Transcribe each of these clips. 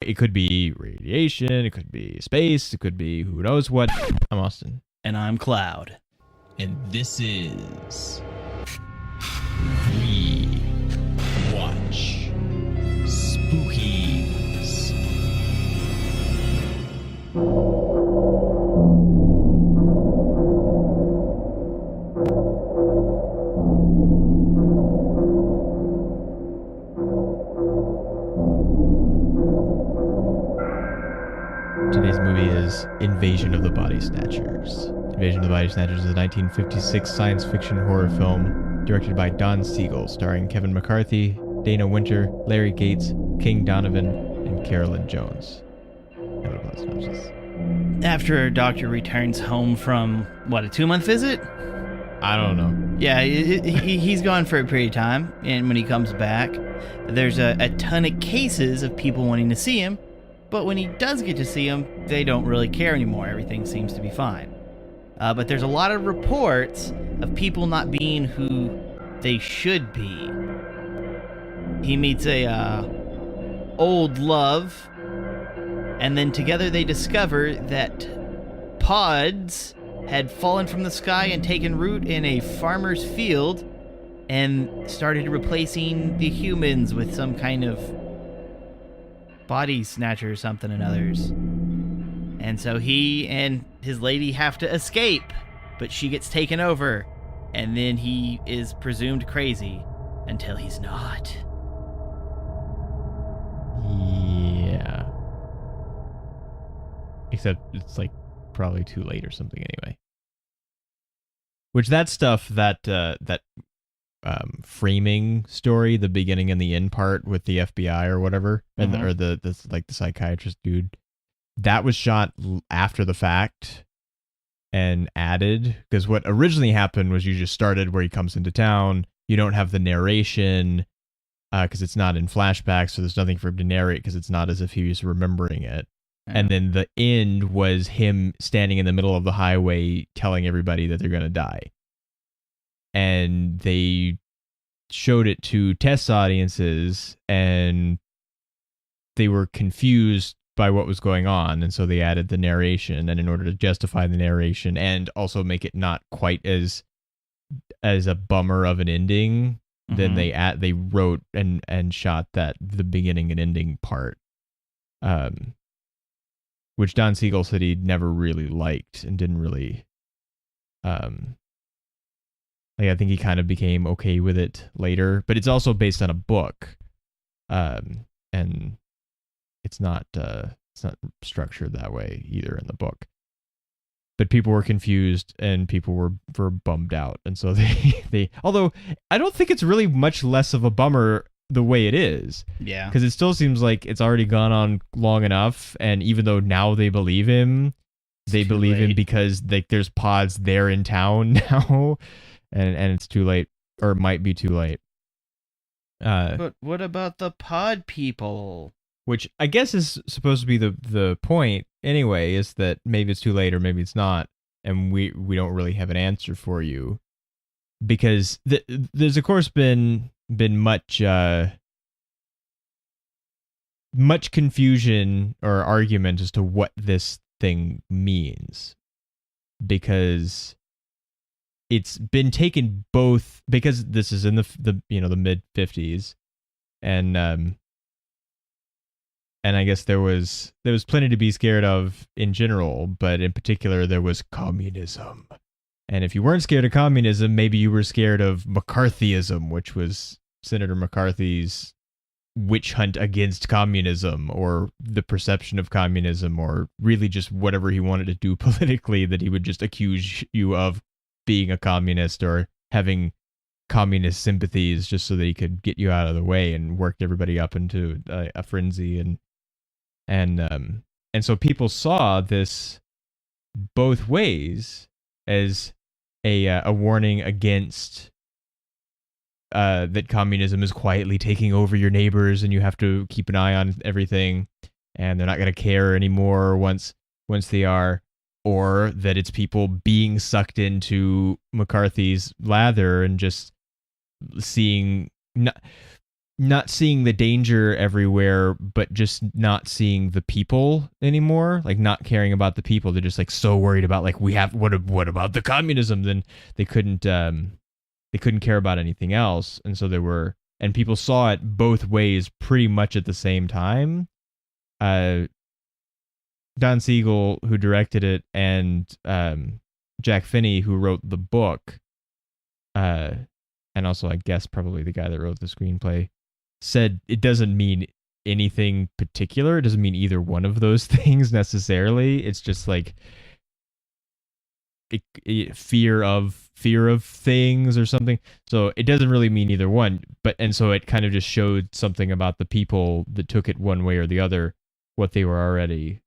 It could be radiation, it could be space, it could be who knows what. I'm Austin. And I'm Cloud. And this is We Watch Spookies. Today's movie is Invasion of the Body Snatchers. Invasion of the Body Snatchers is a 1956 science fiction horror film directed by Don Siegel, starring Kevin McCarthy, Dana Winter, Larry Gates, King Donovan, and Carolyn Jones. After a doctor returns home from, a 2-month visit? I don't know. Yeah, he's gone for a period of time, and when he comes back, there's a ton of cases of people wanting to see him, but when he does get to see them, they don't really care anymore. Everything seems to be fine. But there's a lot of reports of people not being who they should be. He meets a old love, and then together they discover that pods had fallen from the sky and taken root in a farmer's field and started replacing the humans with some kind of body snatcher or something and others. And so he and his lady have to escape, but she gets taken over, and then he is presumed crazy until he's not. Yeah. Except it's like probably too late or something anyway. Which that stuff, that framing story, the beginning and the end part with the FBI or whatever, and or the psychiatrist dude, that was shot after the fact and added, because what originally happened was you just started where he comes into town. You don't have the narration because it's not in flashback, so there's nothing for him to narrate because it's not as if he was remembering it. Yeah. And then the end was him standing in the middle of the highway telling everybody that they're going to die. And they showed it to test audiences, and they were confused by what was going on, and so they added the narration. And in order to justify the narration and also make it not quite as a bummer of an ending, then they wrote and shot that the beginning and ending part, which Don Siegel said he never really liked and didn't really I think he kind of became okay with it later, but it's also based on a book, and it's not structured that way either in the book. But people were confused and people were bummed out, and so they although I don't think it's really much less of a bummer the way it is. Yeah, because it still seems like it's already gone on long enough, and even though now they believe him, they believe him because there's pods there in town now. And it's too late, or it might be too late. But what about the pod people? Which I guess is supposed to be the point anyway, is that maybe it's too late or maybe it's not, and we don't really have an answer for you, because there's of course been much confusion or argument as to what this thing means, because it's been taken both, because this is in the mid 50s, and I guess there was plenty to be scared of in general, but in particular there was communism. And if you weren't scared of communism, maybe you were scared of McCarthyism, which was Senator McCarthy's witch hunt against communism, or the perception of communism, or really just whatever he wanted to do politically, that he would just accuse you of being a communist or having communist sympathies just so that he could get you out of the way, and worked everybody up into a frenzy. And so people saw this both ways, as a warning against that communism is quietly taking over your neighbors, and you have to keep an eye on everything, and they're not going to care anymore once they are. Or that it's people being sucked into McCarthy's lather and just seeing not seeing the danger everywhere, but just not seeing the people anymore, like not caring about the people. They're just like so worried about like what about the communism? Then they couldn't care about anything else, and so and people saw it both ways pretty much at the same time. Don Siegel, who directed it, and Jack Finney, who wrote the book, and also I guess probably the guy that wrote the screenplay, said it doesn't mean anything particular. It doesn't mean either one of those things necessarily. It's just like fear of things or something. So it doesn't really mean either one. And so it kind of just showed something about the people that took it one way or the other, what they were already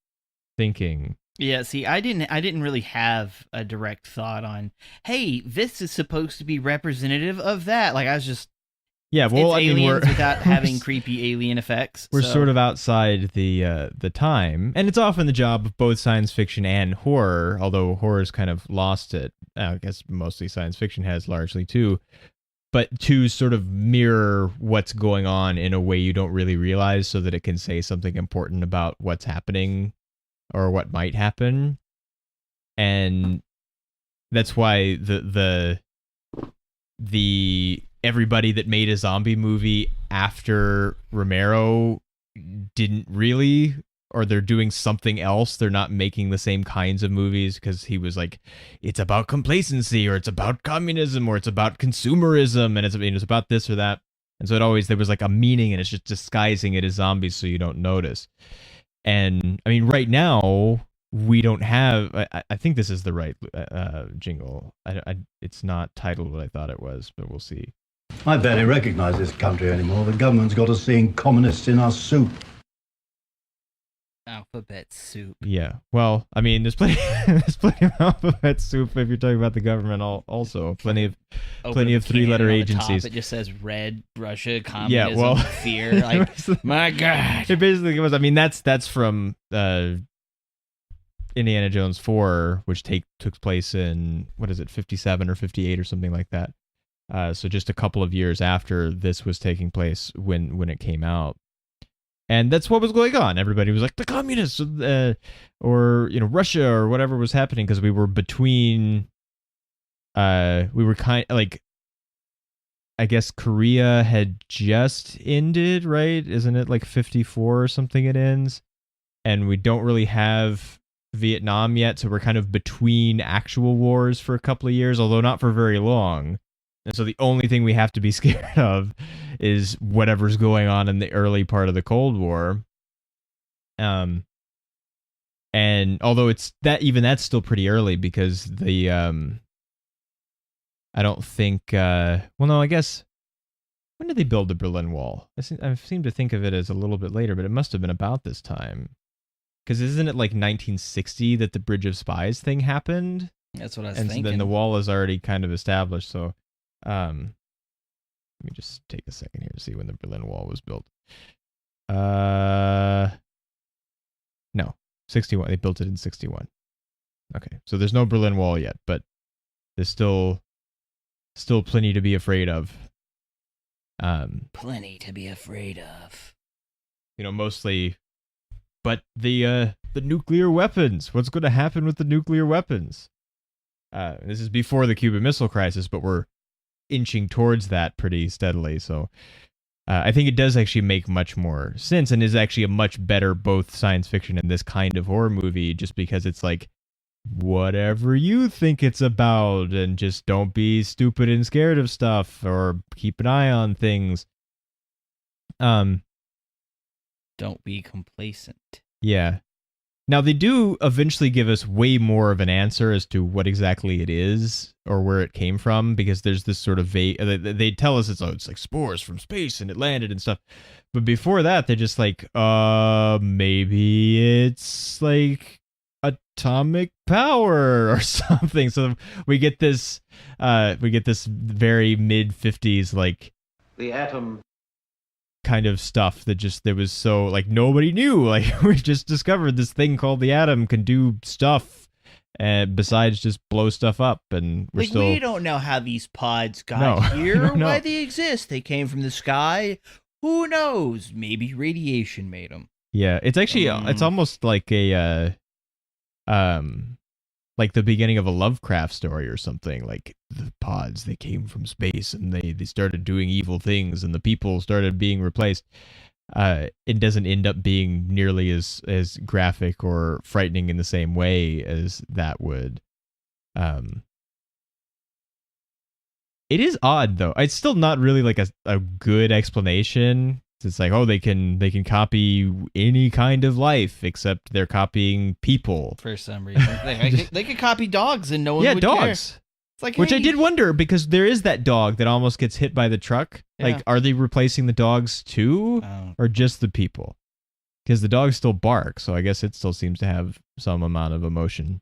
thinking. Yeah, see, I didn't really have a direct thought on, hey, this is supposed to be representative of that. Like I was just it's aliens without having creepy alien effects. We're sort of outside the time, and it's often the job of both science fiction and horror. Although horror's kind of lost it, I guess mostly science fiction has largely too. But to sort of mirror what's going on in a way you don't really realize, so that it can say something important about what's happening or what might happen, and that's why the everybody that made a zombie movie after Romero didn't really, or they're doing something else. They're not making the same kinds of movies because he was like, it's about complacency, or it's about communism, or it's about consumerism, and it's about this or that. And so there was like a meaning, and it's just disguising it as zombies so you don't notice. And I mean, right now we don't have. I think this is the right jingle. It's not titled what I thought it was, but we'll see. I barely recognize this country anymore. The government's got us seeing communists in our soup. Alphabet soup. Yeah. Well, I mean, there's plenty of alphabet soup if you're talking about the government. Also, plenty of three-letter agencies. It just says red Russia communism fear. Like, my God. It basically was. I mean, that's from Indiana Jones 4, which took place in 57 or 58 or something like that. So just a couple of years after this was taking place when it came out. And that's what was going on. Everybody was like, the communists, or Russia, or whatever was happening, because we were between, we were kind of like, I guess Korea had just ended, right? Isn't it like 54 or something it ends? And we don't really have Vietnam yet, so we're kind of between actual wars for a couple of years, although not for very long. And so the only thing we have to be scared of is whatever's going on in the early part of the Cold War. And although that's still pretty early, because the I don't think I guess, when did they build the Berlin Wall? I seem to think of it as a little bit later, but it must have been about this time. Because isn't it like 1960 that the Bridge of Spies thing happened? That's what I was thinking. And then the wall is already kind of established, so let me just take a second here to see when the Berlin Wall was built. No, 61. They built it in 61. Okay, so there's no Berlin Wall yet, but there's still plenty to be afraid of. Plenty to be afraid of. Mostly, but the nuclear weapons. What's going to happen with the nuclear weapons? This is before the Cuban Missile Crisis, but we're inching towards that pretty steadily. So I think it does actually make much more sense, and is actually a much better both science fiction and this kind of horror movie, just because it's like, whatever you think it's about, and just don't be stupid and scared of stuff, or keep an eye on things. Don't be complacent. Yeah. Now, they do eventually give us way more of an answer as to what exactly it is, or where it came from, because there's this sort of vague. They tell us it's like spores from space and it landed and stuff. But before that, they're just like, maybe it's like atomic power or something. So we get this very mid-50s, like, The atom. kind of stuff that was so, like, nobody knew. Like, we just discovered this thing called the atom can do stuff, besides just blow stuff up, and we don't know how these pods got here, why they exist. They came from the sky. Who knows? Maybe radiation made them. Yeah, it's actually it's almost like a like the beginning of a Lovecraft story or something. Like the pods, they came from space and they started doing evil things and the people started being replaced. It doesn't end up being nearly as graphic or frightening in the same way as that would. It is odd though. It's still not really like a good explanation. It's like, oh, they can copy any kind of life except they're copying people For some reason, they could copy dogs and no one yeah, would dogs. care. It's like, Which I hey. did wonder because there is that dog that almost gets hit by the truck. Yeah. Like, are they replacing the dogs too, Oh. or just the people? Because the dogs still bark, so I guess it still seems to have some amount of emotion.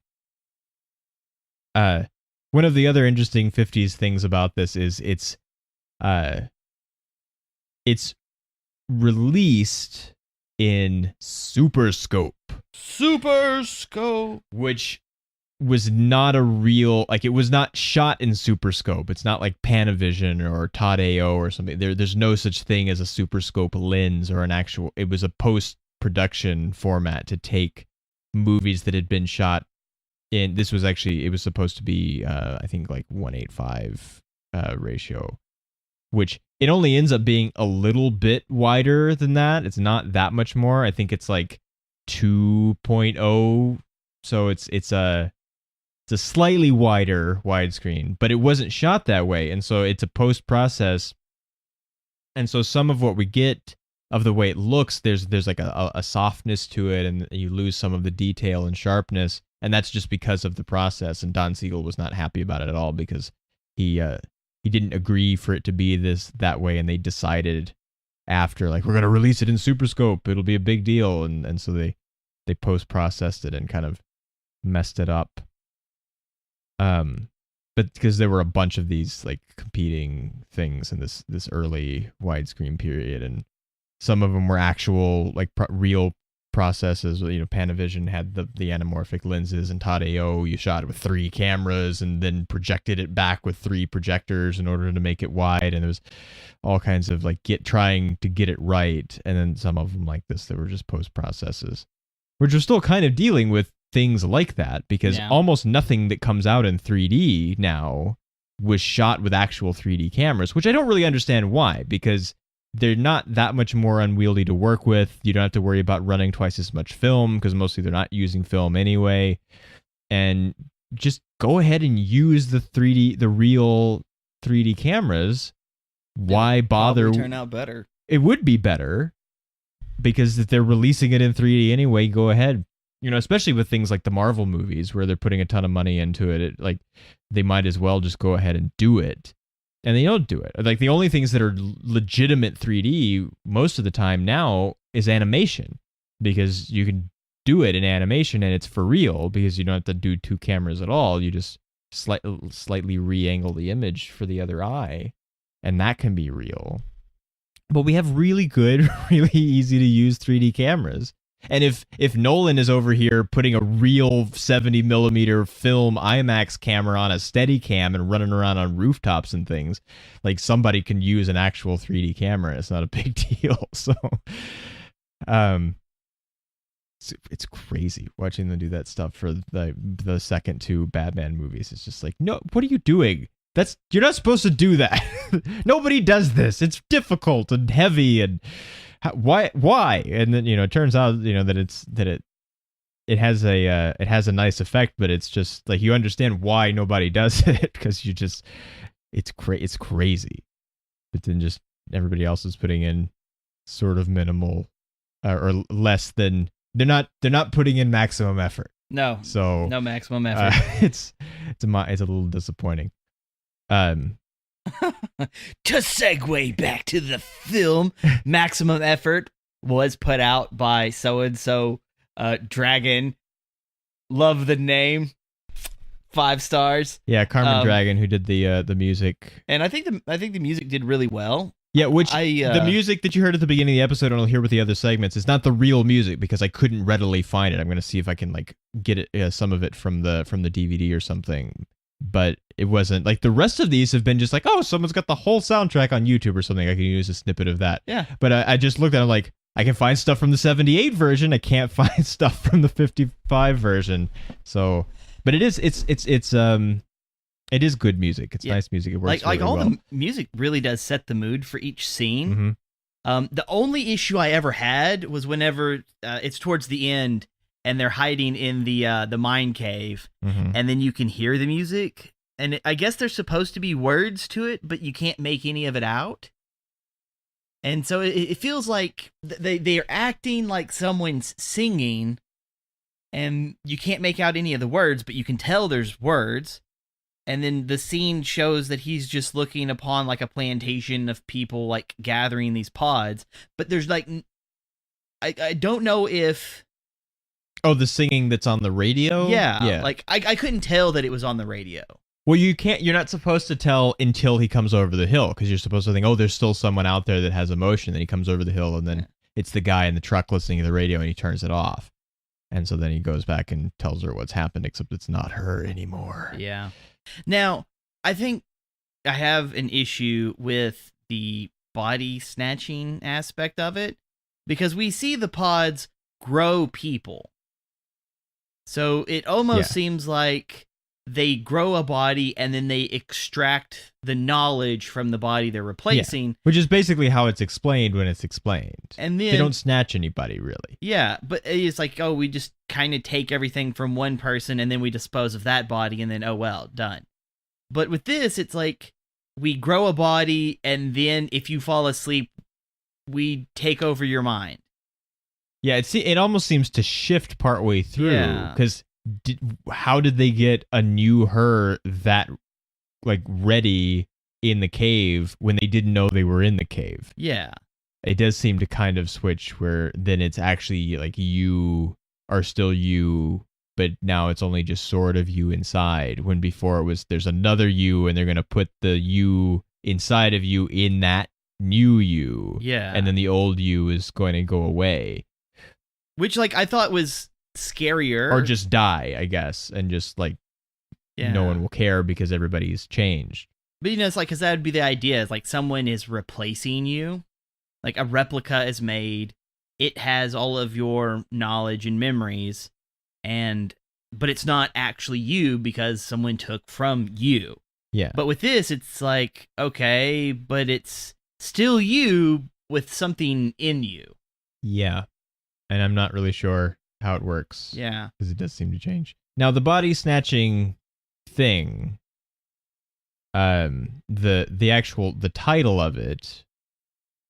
One of the other interesting 50s things about this is it's released in Super Scope, which was not a real, like, it was not shot in Super Scope. It's not like Panavision or Todd AO or something. There's no such thing as a Super Scope lens or an actual. It was a post-production format to take movies that had been shot in. This was actually, it was supposed to be, I think, like 1:8:5 ratio, which it only ends up being a little bit wider than that. It's not that much more. I think it's like 2.0. So it's a slightly wider widescreen, but it wasn't shot that way. And so it's a post-process. And so some of what we get of the way it looks, there's like a softness to it, and you lose some of the detail and sharpness. And that's just because of the process. And Don Siegel was not happy about it at all because he didn't agree for it to be that way. And they decided after, like, we're going to release it in Super Scope. It'll be a big deal. And so they post-processed it and kind of messed it up. But because there were a bunch of these like competing things in this early widescreen period, and some of them were actual like real processes. You know, Panavision had the anamorphic lenses, and Todd AO, you shot it with 3 cameras and then projected it back with 3 projectors in order to make it wide. And there was all kinds of like trying to get it right. And then some of them like this, that were just post processes, which are still kind of dealing with things like that, because almost nothing that comes out in 3D now was shot with actual 3D cameras, which I don't really understand why, because they're not that much more unwieldy to work with. You don't have to worry about running twice as much film because mostly they're not using film anyway. And just go ahead and use the real 3D cameras. Why bother? Probably turn out better. It would be better because if they're releasing it in 3D anyway, go ahead. You know, especially with things like the Marvel movies where they're putting a ton of money into it, like they might as well just go ahead and do it. And they don't do it. Like the only things that are legitimate 3D most of the time now is animation, because you can do it in animation and it's for real because you don't have to do 2 cameras at all. You just slightly re-angle the image for the other eye, and that can be real. But we have really good, really easy to use 3D cameras. And if Nolan is over here putting a real 70 millimeter film IMAX camera on a Steadicam and running around on rooftops and things, like somebody can use an actual 3D camera. It's not a big deal. So, it's crazy watching them do that stuff for the second 2 Batman movies. It's just like, no, what are you doing? You're not supposed to do that. Nobody does this. It's difficult and heavy and. Why? And then, you know, it turns out, you know, that it has a nice effect, but it's just like you understand why nobody does it, because it's crazy. But then just everybody else is putting in sort of minimal or less than they're not putting in maximum effort. No. So no maximum effort. It's a little disappointing. To segue back to the film, maximum effort was put out by so-and-so Dragon. Love the name. 5 stars. Yeah, Carmen Dragon, who did the music. And I think the music did really well. Yeah, the music that you heard at the beginning of the episode, and I'll hear with the other segments, is not the real music because I couldn't readily find it. I'm going to see if I can like get it some of it from the DVD or something. But it wasn't like the rest of these have been just like, oh, someone's got the whole soundtrack on YouTube or something. I can use a snippet of that. Yeah. But I just looked at it like, I can find stuff from the 78 version. I can't find stuff from the 55 version. So, but it is good music. It's nice music. It works like really all well. the music really does set the mood for each scene. The only issue I ever had was whenever it's towards the end and they're hiding in the mine cave, and then you can hear the music, and I guess there's supposed to be words to it, but you can't make any of it out. And so it feels like they are acting like someone's singing, and you can't make out any of the words, but you can tell there's words. And then the scene shows that he's just looking upon like a plantation of people like gathering these pods. But there's like, I don't know if... Oh, the singing that's on the radio? Yeah. Like I couldn't tell that it was on the radio. Well, you're not supposed to tell until he comes over the hill, because you're supposed to think, oh, there's still someone out there that has emotion. Then he comes over the hill, and then it's the guy in the truck listening to the radio, and he turns it off. And so then he goes back and tells her what's happened, except it's not her anymore. Yeah. Now, I think I have an issue with the body snatching aspect of it, because we see the pods grow people. So it almost seems like they grow a body and then they extract the knowledge from the body they're replacing. Which is basically how it's explained when it's explained. And then they don't snatch anybody, really. Yeah, but it's like, oh, we just kind of take everything from one person and then we dispose of that body and then, oh, well, done. But with this, it's like we grow a body and then if you fall asleep, we take over your mind. Yeah, it almost seems to shift partway through, because how did they get a new her that like ready in the cave when they didn't know they were in the cave? Yeah. It does seem to kind of switch where then it's actually like you are still you, but now it's only just sort of you inside, when before it was there's another you and they're going to put the you inside of you in that new you. Yeah. And then the old you is going to go away. Which like I thought was scarier. Or just die, I guess, and just like no one will care because everybody's changed. But it's like, because that would be the idea, is like someone is replacing you. Like a replica is made, it has all of your knowledge and memories, but it's not actually you because someone took from you. Yeah. But with this, it's like, okay, but it's still you with something in you. Yeah. And I'm not really sure how it works. Yeah. Because it does seem to change. Now, the body snatching thing, the title of it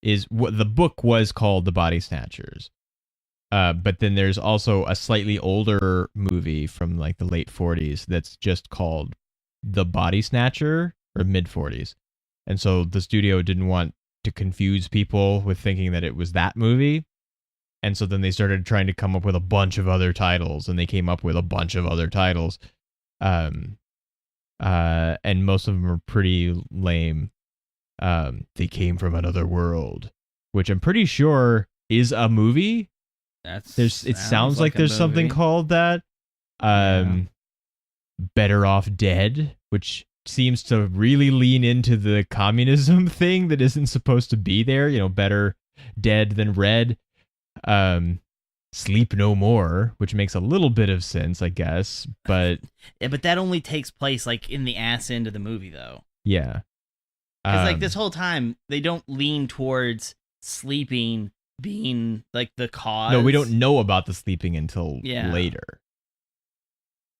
is what the book was called, The Body Snatchers. But then there's also a slightly older movie from like the late 40s that's just called The Body Snatcher, or mid 40s. And so the studio didn't want to confuse people with thinking that it was that movie. And so then they started trying to come up with a bunch of other titles, and they came up with a bunch of other titles. And most of them are pretty lame. They Came from Another World, which I'm pretty sure is a movie. It sounds like there's something called that. Better Off Dead, which seems to really lean into the communism thing that isn't supposed to be there. You know, better dead than red. Sleep No More, which makes a little bit of sense, I guess, but yeah, but that only takes place like in the ass end of the movie, though. Yeah, because like this whole time they don't lean towards sleeping being like the cause. No, we don't know about the sleeping until later.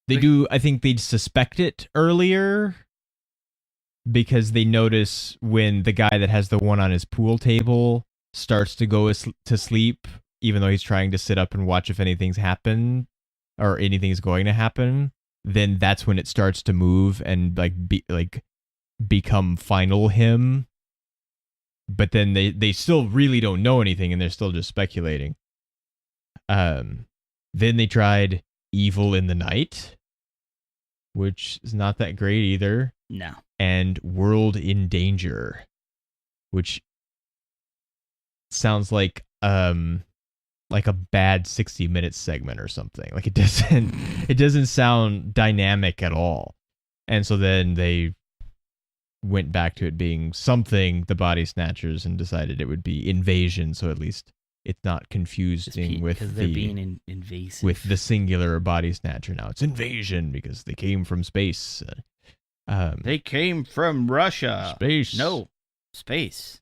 They do. I think they suspect it earlier because they notice when the guy that has the one on his pool table starts to go to sleep, even though he's trying to sit up and watch if anything's happened or anything's going to happen, then that's when it starts to move and become final him. But then they still really don't know anything and they're still just speculating. Then they tried Evil in the Night, which is not that great either. No. And World in Danger, which sounds like a bad 60 Minutes segment or something. Like it doesn't sound dynamic at all. And so then they went back to it being something, the Body Snatchers, and decided it would be Invasion, so at least it's not confusing with because they're being invasive. with the singular Body Snatcher. Now it's Invasion because they came from space. They came from Russia. Space. No, space.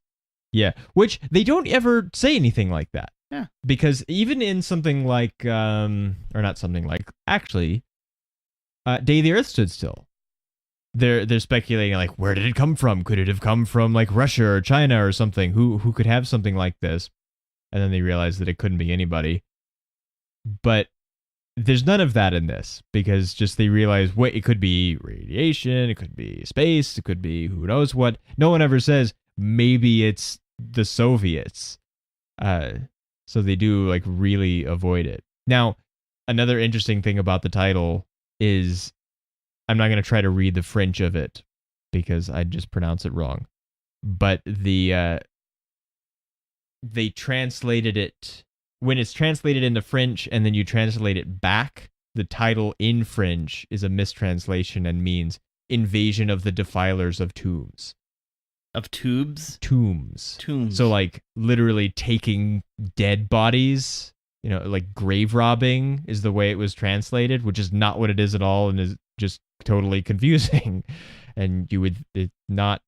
Yeah, which they don't ever say anything like that. Yeah. Because even in something like, or not something like, actually, Day the Earth Stood Still. They're speculating like, where did it come from? Could it have come from like Russia or China or something? Who could have something like this? And then they realize that it couldn't be anybody. But there's none of that in this because just they realize, wait, it could be radiation, it could be space, it could be who knows what. No one ever says maybe it's the Soviets. So they do like really avoid it. Now, another interesting thing about the title is I'm not going to try to read the French of it because I just pronounce it wrong. But they translated it when it's translated into French and then you translate it back. The title in French is a mistranslation and means Invasion of the Defilers of Tombs. Of tubes? Tombs. So like literally taking dead bodies, you know, like grave robbing is the way it was translated, which is not what it is at all and is just totally confusing. And you would not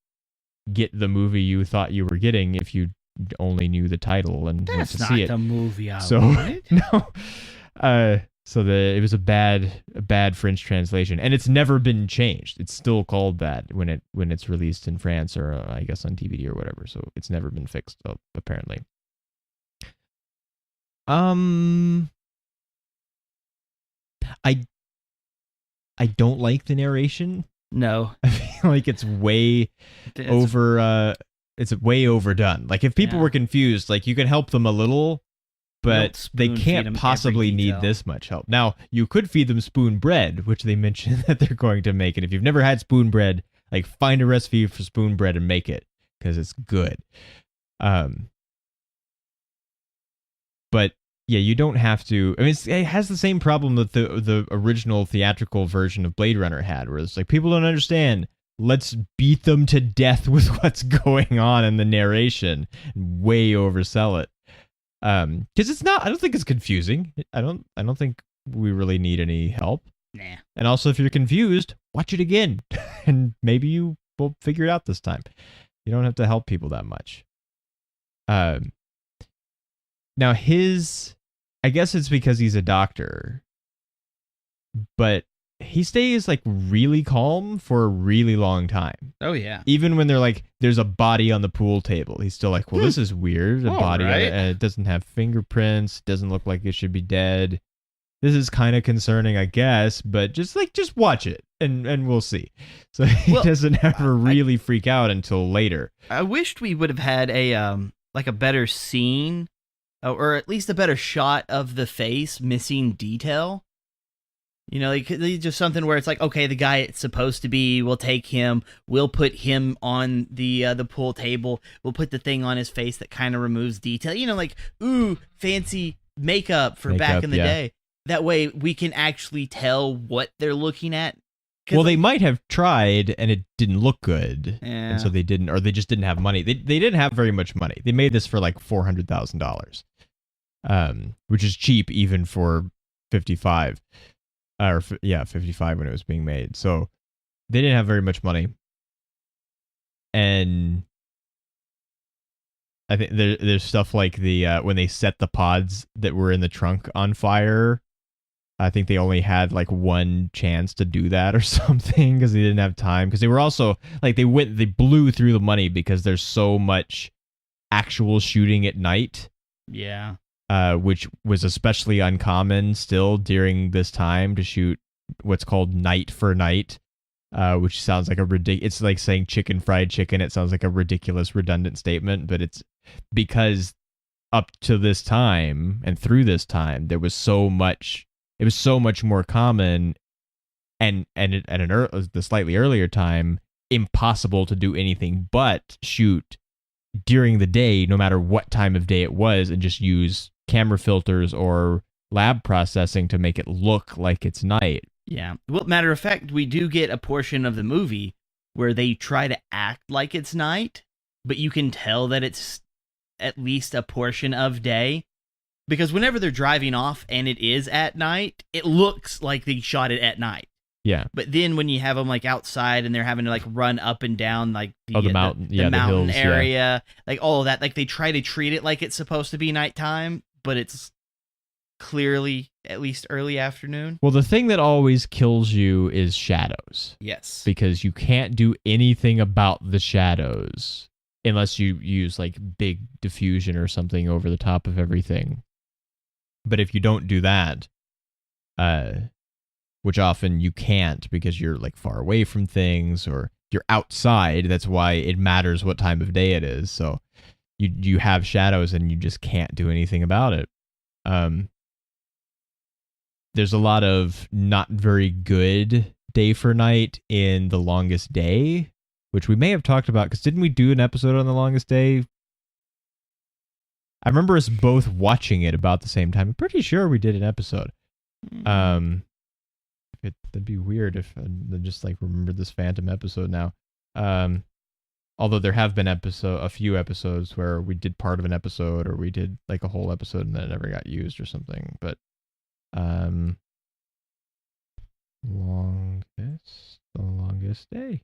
get the movie you thought you were getting if you only knew the title and went to see it. That's not the movie I So wanted. no. So it was a bad French translation, and it's never been changed. It's still called that when it's released in France or I guess on DVD or whatever. So it's never been fixed apparently. I don't like the narration. No. I feel like it's way it's way overdone. Like if people were confused, like you can help them a little, but they can't possibly need this much help. Now, you could feed them spoon bread, which they mentioned that they're going to make. And if you've never had spoon bread, like find a recipe for spoon bread and make it because it's good. But yeah, you don't have to. I mean, it has the same problem that the original theatrical version of Blade Runner had, where it's like people don't understand. Let's beat them to death with what's going on in the narration and way oversell it. Because it's not. I don't think it's confusing. I don't think we really need any help. Nah. And also, if you're confused, watch it again, and maybe you will figure it out this time. You don't have to help people that much. Now I guess it's because he's a doctor, but he stays like really calm for a really long time. Oh yeah. Even when they're like, there's a body on the pool table, he's still like, well, this is weird. A body, it doesn't have fingerprints, doesn't look like it should be dead. This is kind of concerning, I guess, but just watch it and we'll see. So he doesn't ever really freak out until later. I wished we would have had a better scene, or at least a better shot of the face missing detail. You know, like just something where it's like, okay, the guy it's supposed to be, we'll take him, we'll put him on the pool table, we'll put the thing on his face that kind of removes detail. You know, like, ooh, fancy makeup for back in the day. That way we can actually tell what they're looking at. Well, they might have tried and it didn't look good. Yeah. And so they didn't, or they just didn't have money. They didn't have very much money. They made this for like $400,000, which is cheap even for 55. 55 when it was being made. So they didn't have very much money. And I think there's stuff like the when they set the pods that were in the trunk on fire, I think they only had like one chance to do that or something because they didn't have time. Because they were also like they blew through the money because there's so much actual shooting at night. Yeah. Which was especially uncommon still during this time to shoot what's called night for night, which sounds like it's like saying chicken fried chicken. It sounds like a ridiculous, redundant statement, but it's because up to this time and through this time, it was so much more common and at the slightly earlier time, impossible to do anything but shoot during the day, no matter what time of day it was, and just use camera filters or lab processing to make it look like it's night, Yeah. Well, matter of fact, we do get a portion of the movie where they try to act like it's night, but you can tell that it's at least a portion of day. Because whenever they're driving off and it is at night, it looks like they shot it at night. Yeah. But then when you have them like outside and they're having to like run up and down like the mountain, the mountain hills, area, like all of that, like they try to treat it like it's supposed to be nighttime, but it's clearly at least early afternoon. Well, the thing that always kills you is shadows. Yes. Because you can't do anything about the shadows unless you use like big diffusion or something over the top of everything. But if you don't do that, which often you can't because you're like far away from things or you're outside, that's why it matters what time of day it is. So you have shadows and you just can't do anything about it. There's a lot of not very good day for night in The Longest Day, which we may have talked about because didn't we do an episode on The Longest Day? I remember us both watching it about the same time. I'm pretty sure we did an episode. That'd be weird if I just like remembered this phantom episode now. Although there have been a few episodes where we did part of an episode or we did like a whole episode and then it never got used or something. But the longest day.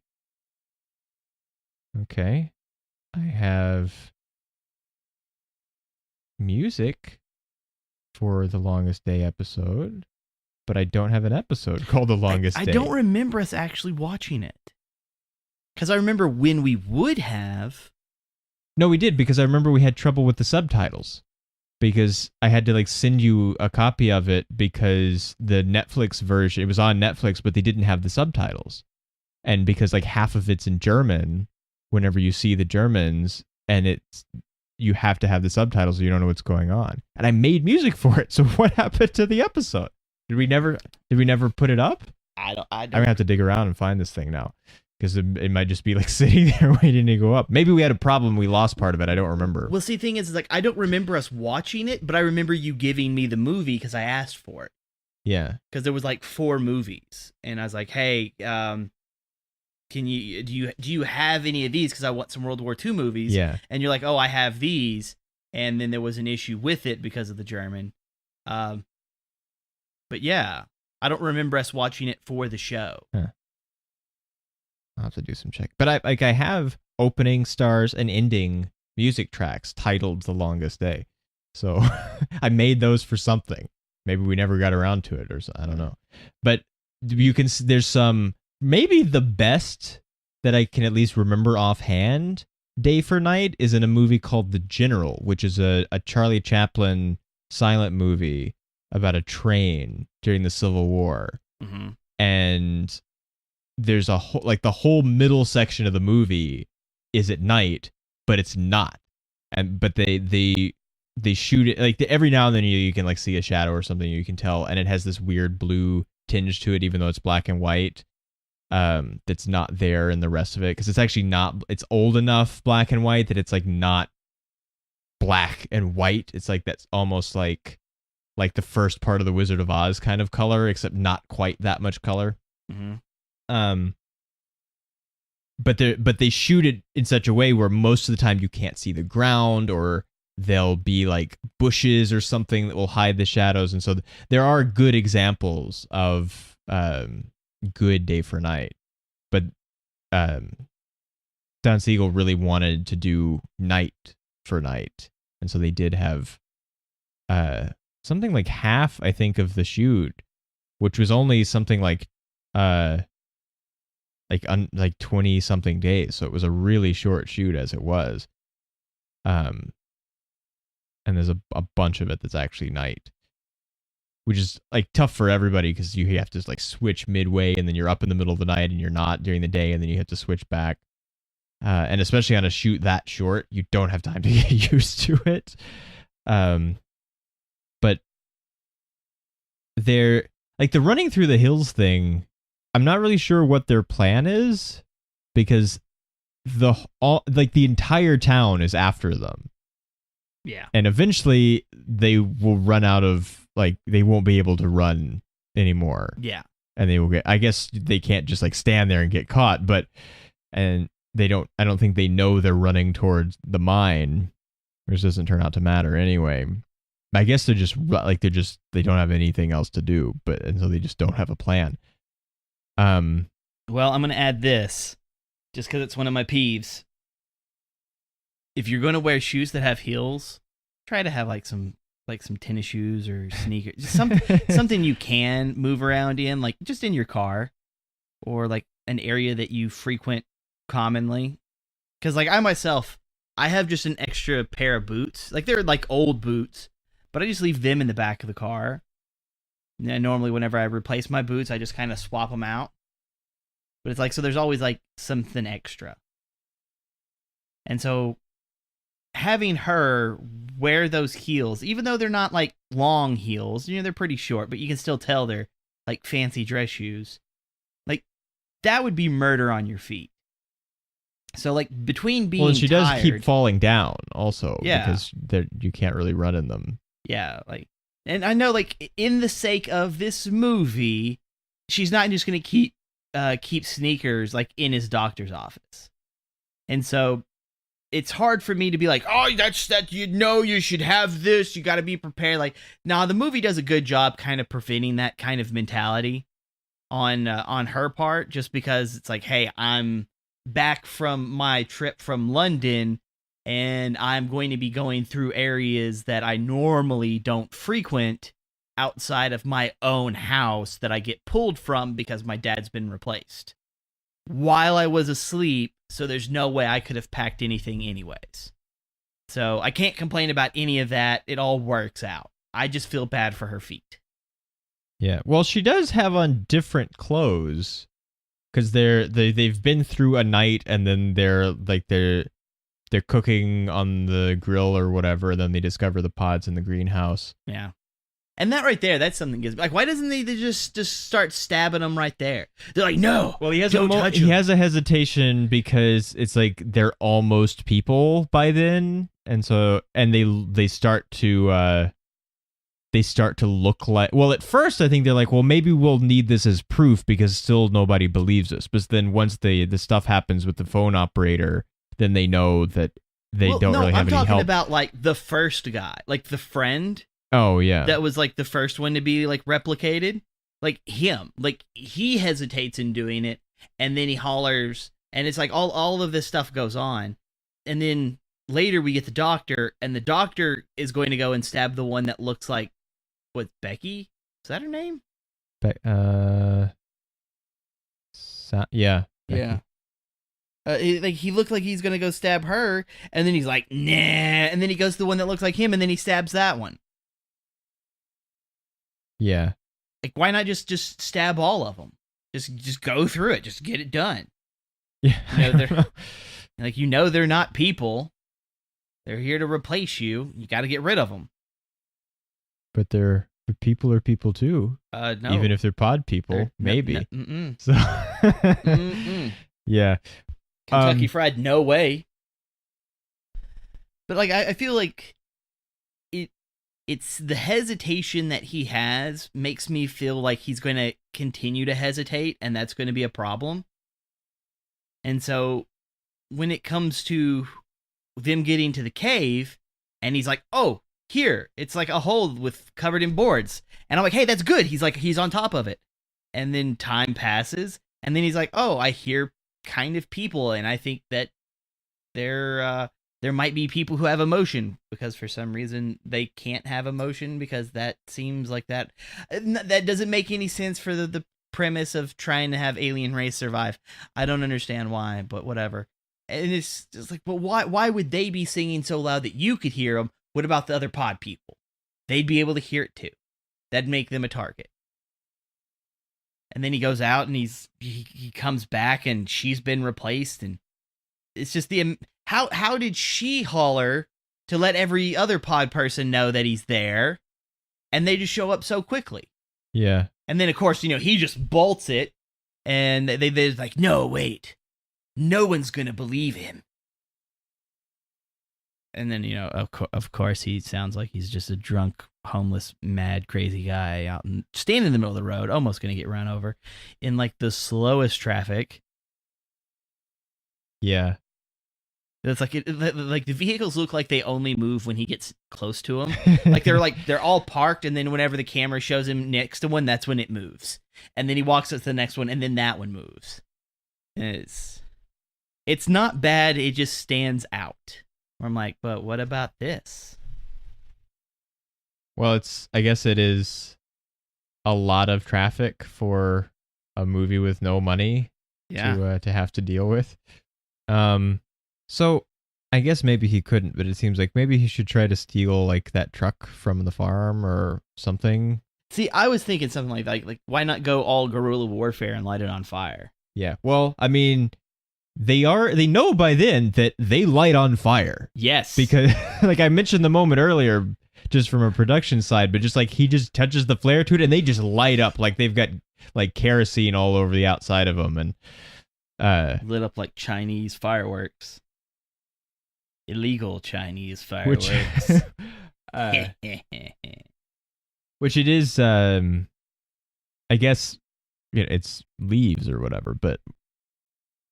Okay. I have music for the Longest Day episode, but I don't have an episode called The Longest Day. I don't remember us actually watching it. Because I remember when we would have. No, we did, because I remember we had trouble with the subtitles. Because I had to like send you a copy of it because the Netflix version, it was on Netflix, but they didn't have the subtitles. And because like half of it's in German, whenever you see the Germans, and you have to have the subtitles or you don't know what's going on. And I made music for it. So what happened to the episode? Did we never put it up? I don't. I'm gonna have to dig around and find this thing now. Because it might just be like sitting there waiting to go up. Maybe we had a problem. We lost part of it. I don't remember. Well, see, the thing is, like, I don't remember us watching it, but I remember you giving me the movie because I asked for it. Yeah. Because there was like 4 movies, and I was like, "Hey, do you have any of these? Because I want some World War II movies." Yeah. And you're like, "Oh, I have these," and then there was an issue with it because of the German. But yeah, I don't remember us watching it for the show. Huh. I'll have to do some check. But I have opening, stars, and ending music tracks titled The Longest Day. So I made those for something. Maybe we never got around to it, or I don't know. But there's some, maybe the best that I can at least remember offhand, day for night, is in a movie called The General, which is a Charlie Chaplin silent movie about a train during the Civil War. Mm-hmm. And there's a whole, like the whole middle section of the movie is at night, but it's not. But they shoot it like every now and then you can like see a shadow or something you can tell, and it has this weird blue tinge to it, even though it's black and white. That's not there in the rest of it because it's actually not. It's old enough black and white that it's like not black and white. It's like that's almost like the first part of the Wizard of Oz kind of color, except not quite that much color. Mm-hmm. But they shoot it in such a way where most of the time you can't see the ground, or there'll be like bushes or something that will hide the shadows, and so there are good examples of good day for night. But Don Siegel really wanted to do night for night, and so they did have something like half, I think, of the shoot, which was only something like 20 something days. So it was a really short shoot as it was. And there's a bunch of it that's actually night, which is like tough for everybody because you have to like switch midway, and then you're up in the middle of the night and you're not during the day, and then you have to switch back. And especially on a shoot that short, you don't have time to get used to it. But they're like the running through the hills thing. I'm not really sure what their plan is because the entire town is after them. Yeah. And eventually they will run out of, like, they won't be able to run anymore. Yeah. and they will get. I guess they can't just like stand there and get caught, and they don't. I don't think they know they're running towards the mine, which doesn't turn out to matter anyway. I guess they're just like they don't have anything else to do, and so they just don't have a plan. Well, I'm gonna add this, just because it's one of my peeves. If you're gonna wear shoes that have heels, try to have like some tennis shoes or sneakers, just something you can move around in, like just in your car, or like an area that you frequent commonly. Because like I myself, I have just an extra pair of boots. Like they're like old boots, but I just leave them in the back of the car. And normally whenever I replace my boots, I just kind of swap them out. But it's like, so there's always like something extra. And so having her wear those heels, even though they're not like long heels, they're pretty short, but you can still tell they're like fancy dress shoes. Like that would be murder on your feet. So like between being and she tired, does keep falling down also, yeah, because you can't really run in them. Yeah, like, and I know like in the sake of this movie, she's not just gonna keep sneakers like in his doctor's office, and so it's hard for me to be like, oh, that's that, you should have this, you got to be prepared. Like, nah, the movie does a good job kind of preventing that kind of mentality on her part, just because it's like, hey, I'm back from my trip from London, and I'm going to be going through areas that I normally don't frequent outside of my own house that I get pulled from because my dad's been replaced while I was asleep, so there's no way I could have packed anything anyways. So I can't complain about any of that. It all works out. I just feel bad for her feet. Yeah. Well, she does have on different clothes because they've been through a night, and then they're cooking on the grill or whatever, and then they discover the pods in the greenhouse. Yeah. And that right there, that's something gives like, why doesn't they just start stabbing them right there? They're like, no. Well, he has he has a hesitation because it's like they're almost people by then, and so they start to look like, well, at first I think they're like, well, maybe we'll need this as proof because still nobody believes us. But then once the stuff happens with the phone operator, then they know that they don't really have any help. I'm talking about like the first guy, like the friend. Oh, yeah. That was like the first one to be like replicated. Like him. Like he hesitates in doing it, and then he hollers, and it's like all of this stuff goes on. And then later we get the doctor, and the doctor is going to go and stab the one that looks like, what, Becky? Is that her name? Yeah. Becky. Yeah. He looked like he's going to go stab her, and then he's like, nah. And then he goes to the one that looks like him, and then he stabs that one. Yeah. Like, why not just stab all of them? Just go through it. Just get it done. Yeah. They're like, they're not people. They're here to replace you. You got to get rid of them. But people are people too. No. Even if they're pod people, maybe. So. Yeah. Kentucky Fried, no way. But like, I feel like it's the hesitation that he has makes me feel like he's going to continue to hesitate, and that's going to be a problem. And so when it comes to them getting to the cave, and he's like, oh, here, it's like a hole covered in boards. And I'm like, hey, that's good. He's on top of it. And then time passes, and then he's like, oh, I hear kind of people, and I think that there might be people who have emotion, because for some reason they can't have emotion, because that seems like that doesn't make any sense for the premise of trying to have alien race survive. I don't understand why, but whatever. And it's just like, but why would they be singing so loud that you could hear them? What about the other pod people? They'd be able to hear it too. That'd make them a target. And then he goes out, and he comes back, and she's been replaced, and it's just how did she holler to let every other pod person know that he's there, and they just show up so quickly? Yeah. And then of course, he just bolts it, and they're like, no, wait, no one's gonna believe him. And then of course he sounds like he's just a drunk homeless, mad, crazy guy out and standing in the middle of the road, almost going to get run over in like the slowest traffic. Yeah. It's like like the vehicles look like they only move when he gets close to them. Like they're all parked, and then whenever the camera shows him next to one, that's when it moves. And then he walks up to the next one, and then that one moves. And it's not bad. It just stands out. I'm like, but what about this? Well, I guess it is a lot of traffic for a movie with no money to have to deal with. So I guess maybe he couldn't, but it seems like maybe he should try to steal like that truck from the farm or something. See, I was thinking something like that. Like, why not go all guerrilla warfare and light it on fire? Yeah. Well, I mean, they know by then that they light on fire. Yes. Because like I mentioned the moment earlier, just from a production side, but just like he just touches the flare to it and they just light up like they've got like kerosene all over the outside of them and lit up like Chinese fireworks. Illegal Chinese fireworks. Which it is, I guess, it's leaves or whatever, but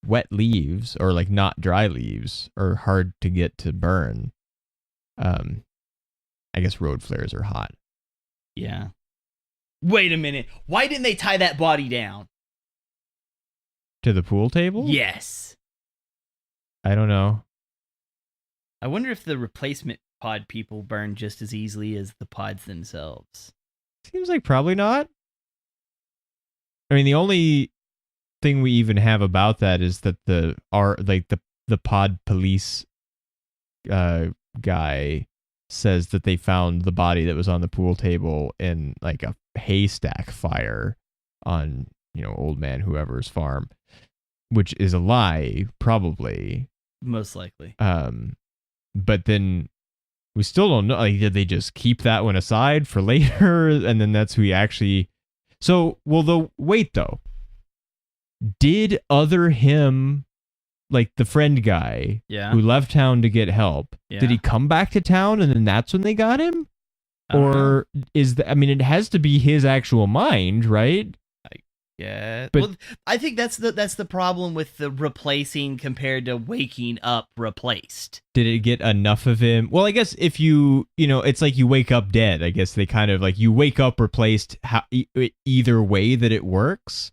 wet leaves or like not dry leaves are hard to get to burn. I guess road flares are hot. Yeah. Wait a minute. Why didn't they tie that body down? To the pool table? Yes. I don't know. I wonder if the replacement pod people burn just as easily as the pods themselves. Seems like probably not. I mean, the only thing we even have about that is that the pod police guy says that they found the body that was on the pool table in like a haystack fire on, old man whoever's farm, which is a lie, probably. Most likely. But then we still don't know. Like, did they just keep that one aside for later? And then that's who he actually. So, wait though. Did other him, like the friend guy who left town to get help, did he come back to town and then that's when they got him? Or it has to be his actual mind, right? Yeah, but well, I think that's the problem with the replacing compared to waking up replaced. Did it get enough of him? Well, I guess if it's like you wake up dead. I guess they kind of like you wake up replaced. Either way that it works,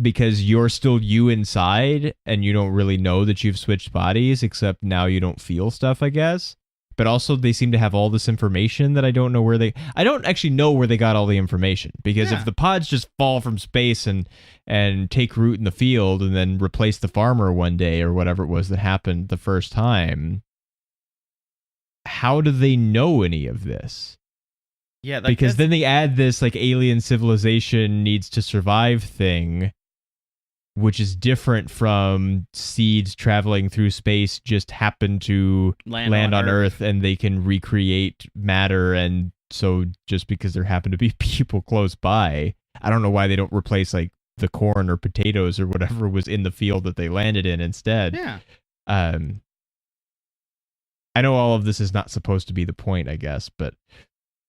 because you're still you inside, and you don't really know that you've switched bodies, except now you don't feel stuff, I guess. But also they seem to have all this information that I don't know where I don't actually know where they got all the information, because if the pods just fall from space and take root in the field and then replace the farmer one day or whatever it was that happened the first time, how do they know any of this? Yeah, because then they add this like alien civilization needs to survive thing, which is different from seeds traveling through space just happen to land on Earth and they can recreate matter. And so just because there happen to be people close by, I don't know why they don't replace like the corn or potatoes or whatever was in the field that they landed in instead. Yeah. I know all of this is not supposed to be the point, I guess, but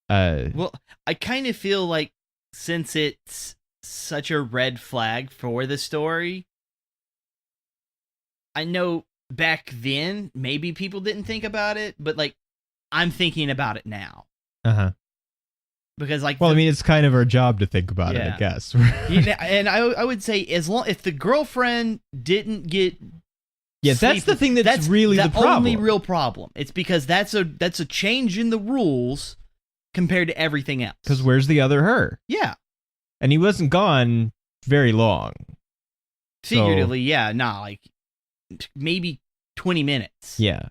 well, I kind of feel like since it's such a red flag for the story, I know back then maybe people didn't think about it, but like I'm thinking about it now. Because like, well, it's kind of our job to think about it, I guess. And I would say if the girlfriend didn't get that's the thing that's really the problem. Only real problem. It's because that's a change in the rules compared to everything else. Because where's the other her? Yeah. And he wasn't gone very long. Figuratively, like maybe 20 minutes. Yeah.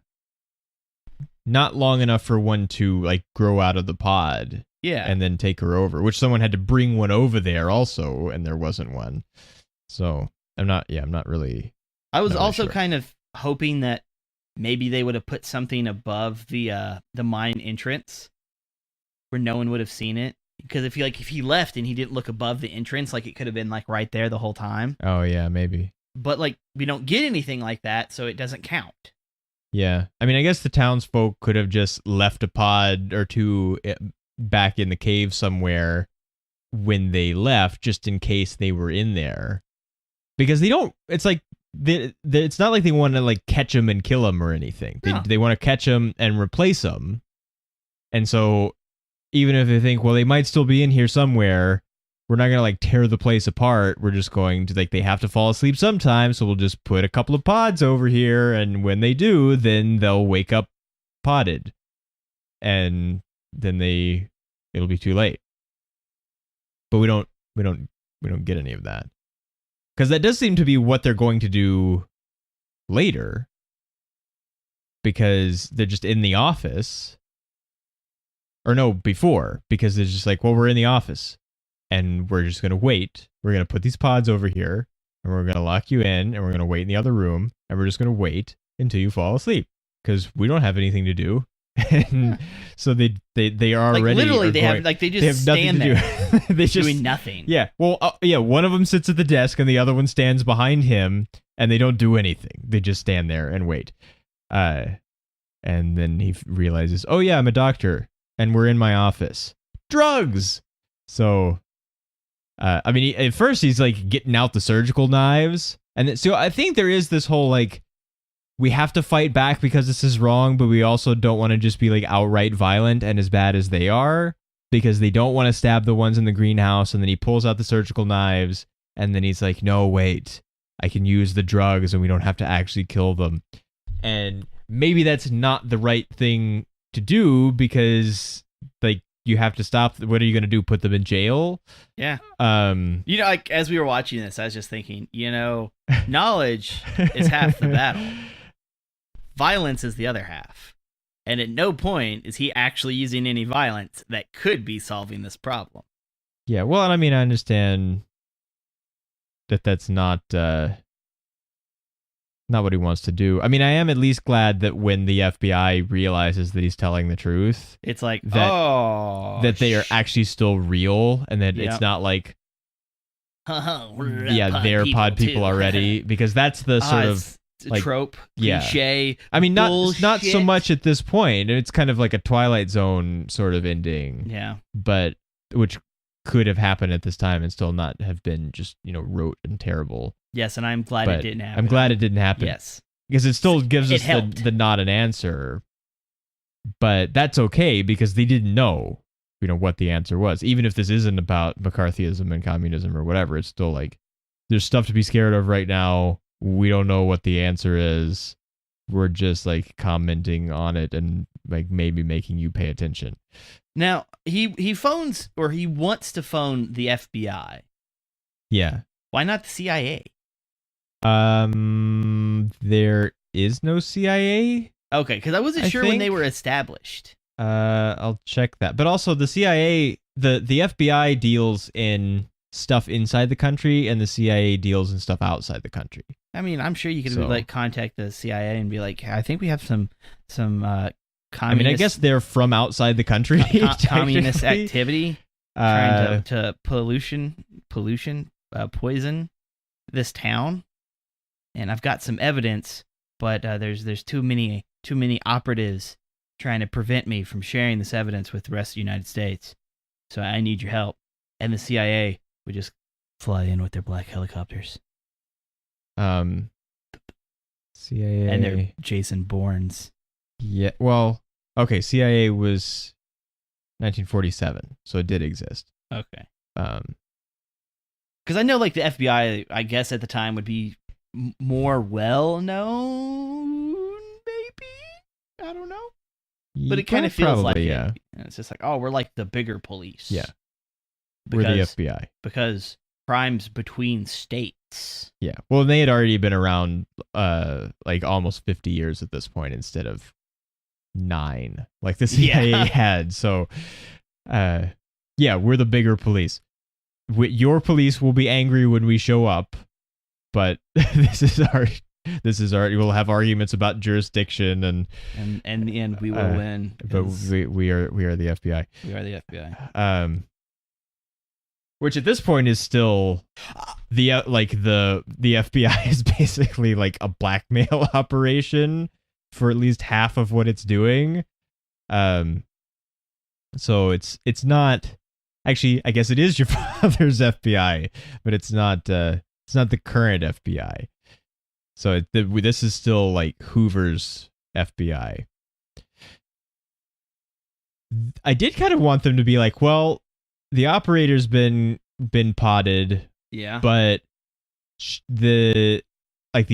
Not long enough for one to like grow out of the pod. Yeah. And then take her over, which someone had to bring one over there also, and there wasn't one. So I'm not really. I was also kind of hoping that maybe they would have put something above the mine entrance where no one would have seen it. Because if he left and he didn't look above the entrance, like it could have been like right there the whole time. Oh yeah, maybe. But like we don't get anything like that, so it doesn't count. Yeah, I guess the townsfolk could have just left a pod or two back in the cave somewhere when they left, just in case they were in there. Because they don't, it's like, it's not like they want to like catch him and kill him or anything. No. They want to catch him and replace him. And so even if they think, well, they might still be in here somewhere, we're not going to like tear the place apart. We're just going to like, they have to fall asleep sometime. So we'll just put a couple of pods over here. And when they do, then they'll wake up podded. And then it'll be too late. But we don't get any of that. Because that does seem to be what they're going to do later. Because they're just in the office. Or no, before. Because they're just like, well, we're in the office. And we're just going to wait. We're going to put these pods over here. And we're going to lock you in. And we're going to wait in the other room. And we're just going to wait until you fall asleep. Because we don't have anything to do. And so they are like already literally they have like they just stand there they just doing nothing. Yeah. Well, one of them sits at the desk and the other one stands behind him and they don't do anything. They just stand there and wait. And then he realizes, oh yeah, I'm a doctor and we're in my office. Drugs. So, I mean, at first he's like getting out the surgical knives. And then, so I think there is this whole like, we have to fight back because this is wrong, but we also don't want to just be like outright violent and as bad as they are because they don't want to stab the ones in the greenhouse. And then he pulls out the surgical knives and then he's like, no, wait, I can use the drugs and we don't have to actually kill them. And maybe that's not the right thing to do because like you have to stop. What are you going to do? Put them in jail? Yeah. You know, like as we were watching this, I was just thinking, you know, knowledge is half the battle. Violence is the other half. And at no point is he actually using any violence that could be solving this problem. Yeah, well, I mean, I understand that that's not what he wants to do. I mean, I am at least glad that when the FBI realizes that he's telling the truth, it's like, that they are actually still real and that it's not like, they're pod people already, because that's the sort of like trope, cliche. I mean, not bullshit. so much at this point. It's kind of like a Twilight Zone sort of ending. Yeah. But which could have happened at this time and still not have been just, rote and terrible. Yes, and I'm glad it didn't happen. I'm glad it didn't happen. Yes. Because it still gives us helped. the not an answer. But that's okay because they didn't know, what the answer was. Even if this isn't about McCarthyism and communism or whatever, it's still like there's stuff to be scared of right now. We don't know what the answer is. We're just like commenting on it and like maybe making you pay attention. Now, he phones or he wants to phone the FBI. Yeah. Why not the CIA? There is no CIA. Okay, because I wasn't sure when they were established. I'll check that. But also the CIA, the FBI deals in stuff inside the country and the CIA deals in stuff outside the country. I mean, I'm sure you could contact the CIA and be like, I think we have some communist. I mean, I guess they're from outside the country. Communist activity, trying to poison this town, and I've got some evidence, but there's too many operatives trying to prevent me from sharing this evidence with the rest of the United States. So I need your help. And the CIA would just fly in with their black helicopters. CIA and they're Jason Bournes. Yeah, well, okay, CIA was 1947, so it did exist. Okay. Because I know, like, the FBI, I guess at the time would be more well known, maybe. I don't know, but it kind of feels like it. It's just like, oh, we're like the bigger police. Yeah, we're the FBI because crimes between states. Yeah, well, they had already been around, like almost 50 years at this point instead of 9, like the CIA had. So, yeah, we're the bigger police. Your police will be angry when we show up, but this is our. We'll have arguments about jurisdiction and in the end we will win. But we are the FBI. We are the FBI. Which at this point is still the FBI is basically like a blackmail operation for at least half of what it's doing. So it's not actually. I guess it is your father's FBI, but it's not the current FBI. So this is still like Hoover's FBI. I did kind of want them to be like, well, the operator's been potted, Yeah. but the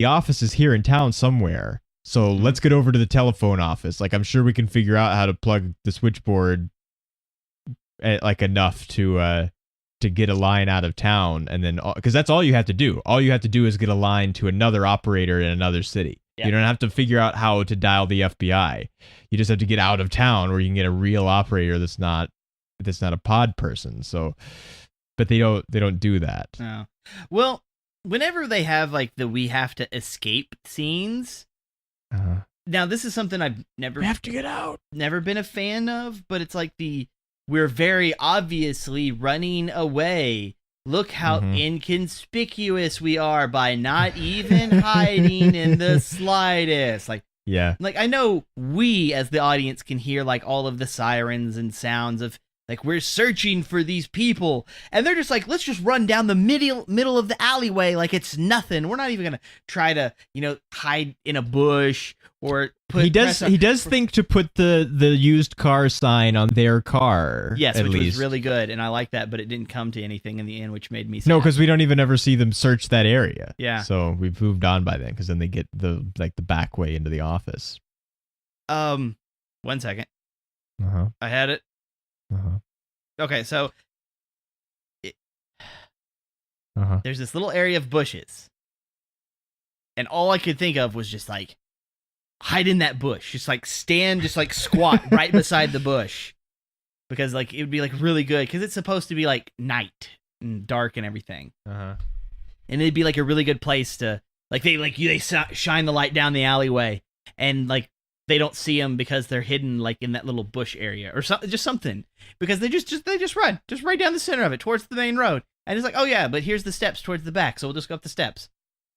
office is here in town somewhere. So let's get over to the telephone office. Like, I'm sure we can figure out how to plug the switchboard like enough to get a line out of town, and then because that's all you have to do. All you have to do is get a line to another operator in another city. Yep. You don't have to figure out how to dial the FBI. You just have to get out of town where you can get a real operator that's not a pod person. So, but they don't do that. No. Well, whenever they have like the we have to escape scenes. Now this is something I've never We have to get out. Never been a fan of, but it's like we're very obviously running away. Look how inconspicuous we are by not even hiding in the slightest. Like I know we as the audience can hear like all of the sirens and sounds of like we're searching for these people, and they're just like, let's just run down the middle of the alleyway like it's nothing. We're not even gonna try to hide in a bush or put. He does think to put the used car sign on their car. Yes, at which least was really good, and I like that, but it didn't come to anything in the end, which made me sad. No, because we don't even ever see them search that area. Yeah. So we've moved on by then, because then they get the back way into the office. 1 second. I had it. Okay, so there's this little area of bushes, and all I could think of was just like hide in that bush, just like squat right beside the bush, because like it would be like really good because it's supposed to be like night and dark and everything, and it'd be like a really good place to like they shine the light down the alleyway, and like they don't see them because they're hidden like in that little bush area or just something, because they just run just right down the center of it towards the main road, and it's like, oh yeah, but here's the steps towards the back, so we'll just go up the steps.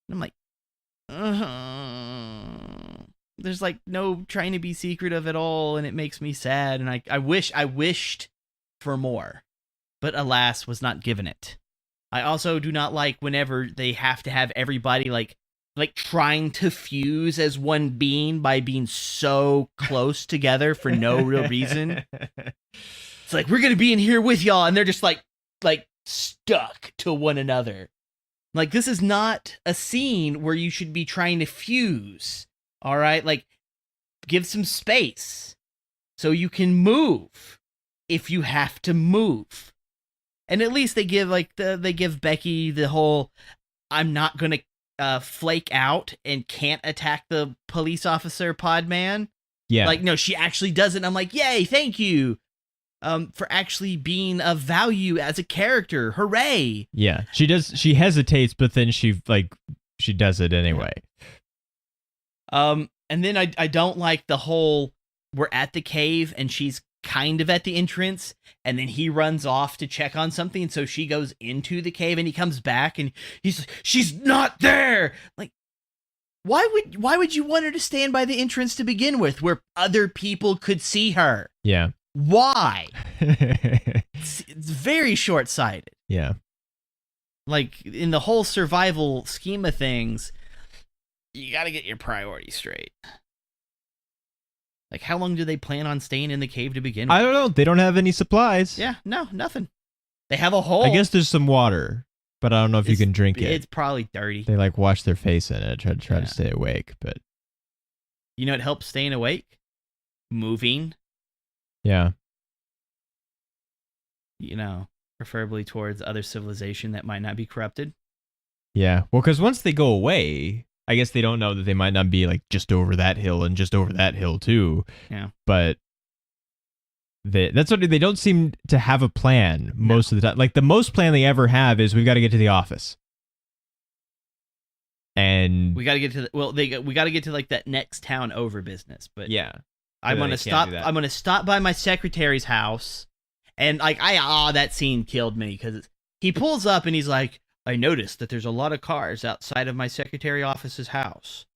And I'm like, there's like no trying to be secretive at all, and it makes me sad, and I wished for more, but alas was not given it. I also do not like whenever they have to have everybody like trying to fuse as one being by being so close together for no real reason. It's like, we're gonna be in here with y'all, and they're just like stuck to one another. Like, this is not a scene where you should be trying to fuse. All right, like, give some space so you can move if you have to move. And at least they give Becky the whole, I'm not gonna flake out and can't attack the police officer pod man. Yeah. Like, no, she actually does it, and I'm like, yay, thank you. For actually being of value as a character. Hooray. Yeah. She hesitates, but then she does it anyway. And then I don't like the whole we're at the cave and she's kind of at the entrance, and then he runs off to check on something, so she goes into the cave and he comes back and he's like, she's not there. Like, why would you want her to stand by the entrance to begin with where other people could see her? Yeah. Why? It's very short-sighted. Yeah. Like, in the whole survival scheme of things, you got to get your priorities straight. Like, how long do they plan on staying in the cave to begin with? I don't know. They don't have any supplies. Yeah, no, nothing. They have a hole. I guess there's some water, but I don't know if you can drink it. It's probably dirty. They wash their face in it, try to stay awake, but you know what helps staying awake? Moving. Yeah. Preferably towards other civilization that might not be corrupted. Yeah. Well, because once they go away, I guess they don't know that they might not be like just over that hill and just over that hill too. Yeah. But that's what they don't seem to have a plan most of the time. Like, the most plan they ever have is we've got to get to the office. And we got to get to we got to get to like that next town over business, but yeah. I'm going to stop by my secretary's house, and like that scene killed me because he pulls up and he's like, I noticed that there's a lot of cars outside of my secretary office's house,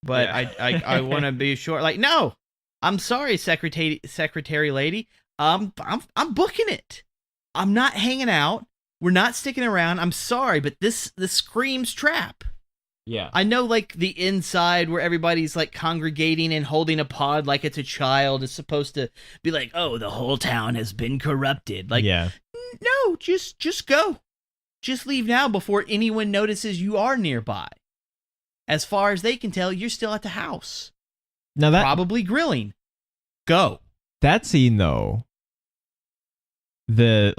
but I want to be sure. Like, no, I'm sorry, secretary lady. I'm booking it. I'm not hanging out. We're not sticking around. I'm sorry, but this screams trap. Yeah. I know, like, the inside where everybody's, like, congregating and holding a pod like it's a child is supposed to be like, oh, the whole town has been corrupted. Like, yeah. no, just go. Just leave now before anyone notices you are nearby. As far as they can tell, you're still at the house. Now that Probably grilling. Go. that scene though, the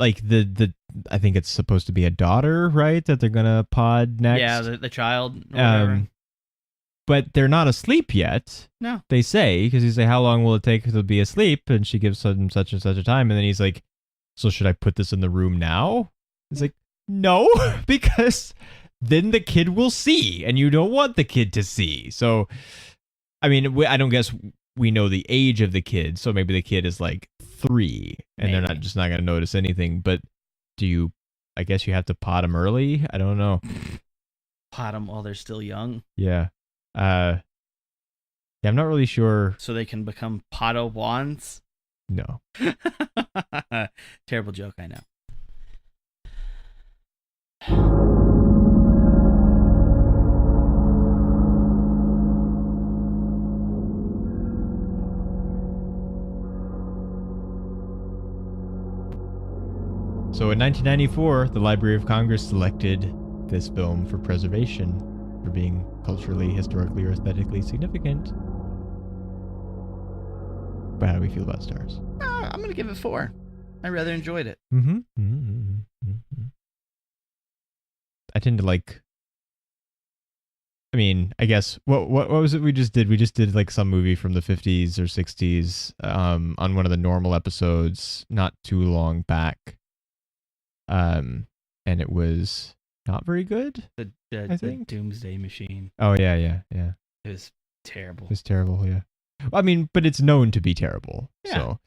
I think it's supposed to be a daughter, right? That they're gonna pod next. Yeah, the child. Or whatever. But they're not asleep yet. No. They say, because he's like, how long will it take to be asleep? And she gives him such and such a time, and then he's like, so should I put this in the room now? He's like, no, because then the kid will see, and you don't want the kid to see. So, I mean, I don't guess we know the age of the kid, so maybe the kid is like 3, and they're not going to notice anything. But I guess you have to pot them early? I don't know. Pot them while they're still young. Yeah. Yeah, I'm not really sure. So they can become Padawans? No. Terrible joke, I know. So in 1994, the Library of Congress selected this film for preservation for being culturally, historically, or aesthetically significant. But how do we feel about stars? I'm going to give it 4. I rather enjoyed it. Mm-hmm. Mm-hmm. I tend to like... I mean, I guess, what was it we just did? We just did like some movie from the 50s or 60s on one of the normal episodes not too long back. And it was not very good. The Doomsday Machine. Oh, yeah. It was terrible. It's terrible, yeah. I mean, but it's known to be terrible. Yeah. So,